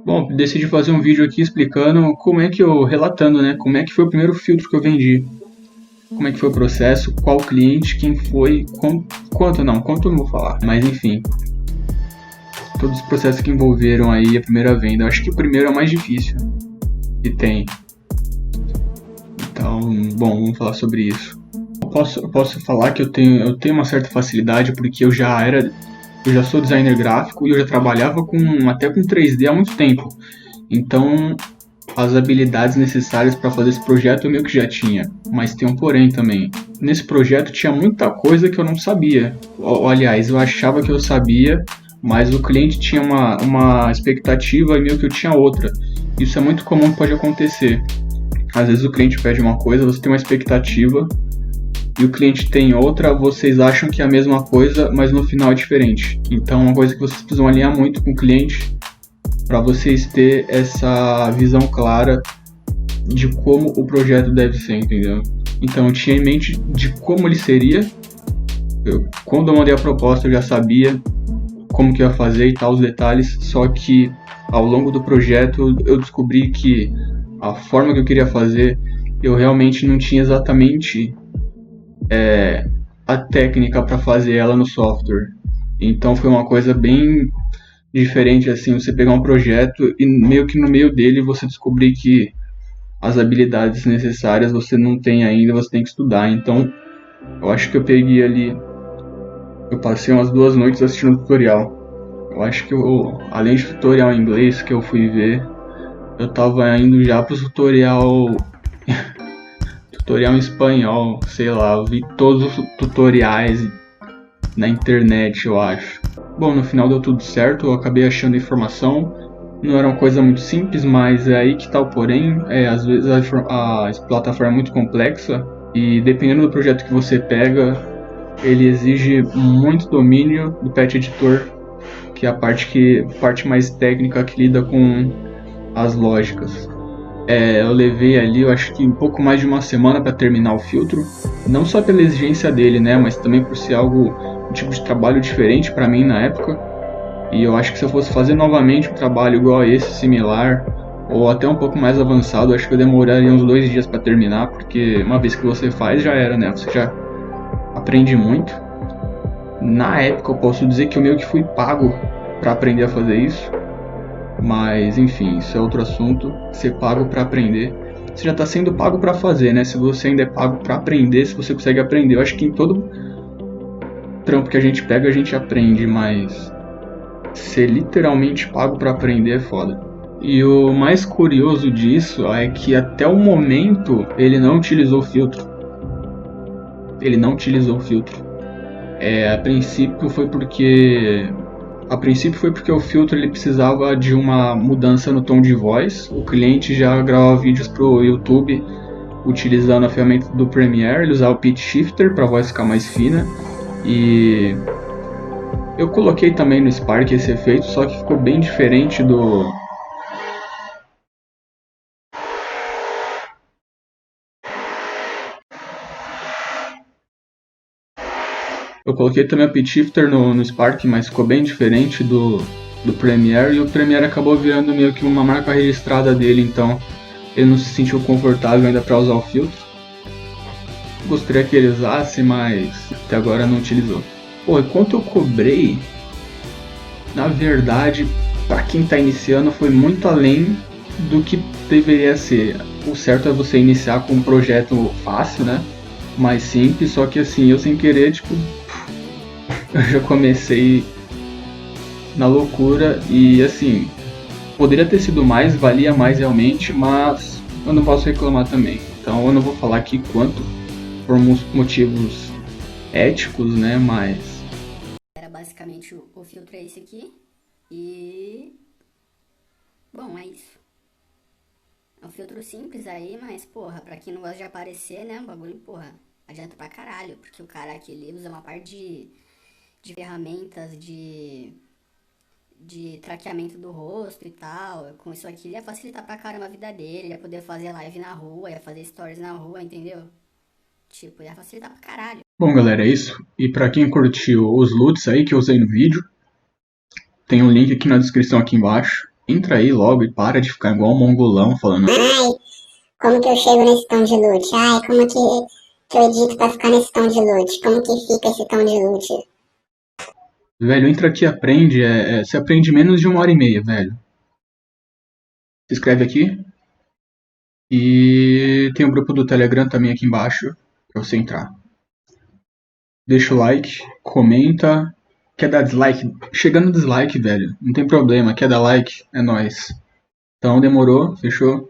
Bom, decidi fazer um vídeo aqui explicando como é que relatando, né, como é que foi o primeiro filtro que eu vendi. Como é que foi o processo, qual cliente, quem foi, quanto eu não vou falar, mas enfim, todos os processos que envolveram aí a primeira venda. Eu acho que o primeiro é o mais difícil que tem. Então, bom, vamos falar sobre isso. Eu posso falar que eu tenho uma certa facilidade porque eu já sou designer gráfico e eu já trabalhava até com 3D há muito tempo. Então, as habilidades necessárias para fazer esse projeto eu meio que já tinha, mas tem um porém também. Nesse projeto tinha muita coisa que eu não sabia. Aliás, eu achava que eu sabia, mas o cliente tinha uma expectativa e meio que eu tinha outra. Isso é muito comum, pode acontecer. Às vezes o cliente pede uma coisa, você tem uma expectativa e o cliente tem outra, vocês acham que é a mesma coisa, mas no final é diferente. Então, é uma coisa que vocês precisam alinhar muito com o cliente para vocês ter essa visão clara de como o projeto deve ser, entendeu? Então, eu tinha em mente de como ele seria. Quando eu mandei a proposta, eu já sabia como que eu ia fazer e tal, os detalhes, só que ao longo do projeto eu descobri que a forma que eu queria fazer, eu realmente não tinha exatamente a técnica para fazer ela no software. Então foi uma coisa bem diferente assim, você pegar um projeto e meio que no meio dele você descobrir que as habilidades necessárias você não tem ainda, você tem que estudar. Então eu acho que eu peguei ali, eu passei umas 2 noites assistindo tutorial. Eu acho que além de tutorial em inglês que eu fui ver, eu tava indo já pro tutorial em espanhol, sei lá, eu vi todos os tutoriais na internet, eu acho. Bom, no final deu tudo certo, eu acabei achando informação. Não era uma coisa muito simples, mas é aí que tá o porém. Às vezes a plataforma é muito complexa e dependendo do projeto que você pega, ele exige muito domínio do Pet Editor, que é a parte mais técnica que lida com as lógicas. Eu levei ali, eu acho que um pouco mais de uma semana para terminar o filtro, não só pela exigência dele, né, mas também por ser um tipo de trabalho diferente para mim na época. E eu acho que se eu fosse fazer novamente um trabalho igual a esse, similar, ou até um pouco mais avançado, acho que eu demoraria uns 2 dias para terminar, porque uma vez que você faz, já era, né? Você já aprende muito. Na época, eu posso dizer que eu meio que fui pago para aprender a fazer isso, mas enfim, isso é outro assunto. Ser pago para aprender, você já está sendo pago para fazer, né? Se você ainda é pago para aprender, se você consegue aprender, eu acho que em todo trampo que a gente pega, a gente aprende, mas ser literalmente pago para aprender é foda. E o mais curioso disso é que até o momento ele não utilizou filtro. Ele não utilizou filtro. A princípio foi porque o filtro ele precisava de uma mudança no tom de voz. O cliente já gravava vídeos pro YouTube utilizando a ferramenta do Premiere, ele usava o pitch shifter para a voz ficar mais fina. E eu coloquei também no Spark esse efeito, só que ficou bem diferente do. Eu coloquei também o pitch shifter no Spark, mas ficou bem diferente do Premiere, e o Premiere acabou virando meio que uma marca registrada dele, então ele não se sentiu confortável ainda para usar o filtro. Gostaria que ele usasse, mas até agora não utilizou. Pô, e quanto eu cobrei, na verdade, para quem está iniciando, foi muito além do que deveria ser. O certo é você iniciar com um projeto fácil, né? Mais simples, só que assim, eu sem querer, tipo, eu já comecei na loucura e assim, poderia ter sido mais, valia mais realmente, mas eu não posso reclamar também. Então eu não vou falar aqui quanto, por motivos éticos, né, mas... Era basicamente o filtro é esse aqui e... Bom, é isso. É um filtro simples aí, mas porra, pra quem não gosta de aparecer, né, o bagulho, porra, adianta pra caralho, porque o cara aqui ele usa uma parte de ferramentas de traqueamento do rosto e tal. Com isso aqui ele ia facilitar pra caramba a vida dele, ia poder fazer live na rua, ia fazer stories na rua, entendeu? Tipo, ia facilitar pra caralho. Bom, galera, é isso. E pra quem curtiu os LUTs aí que eu usei no vídeo, tem um link aqui na descrição aqui embaixo. Entra aí logo e para de ficar igual um mongolão falando. Ai, como que eu chego nesse tom de loot? Ai, como que eu edito pra ficar nesse tom de loot? Como que fica esse tom de loot? Velho, entra aqui e aprende. Você aprende menos de 1h30, velho. Se inscreve aqui. E tem o grupo do Telegram também aqui embaixo pra você entrar. Deixa o like, comenta. Quer dar dislike? Chegando dislike, velho. Não tem problema. Quer dar like? É nóis. Então demorou, fechou?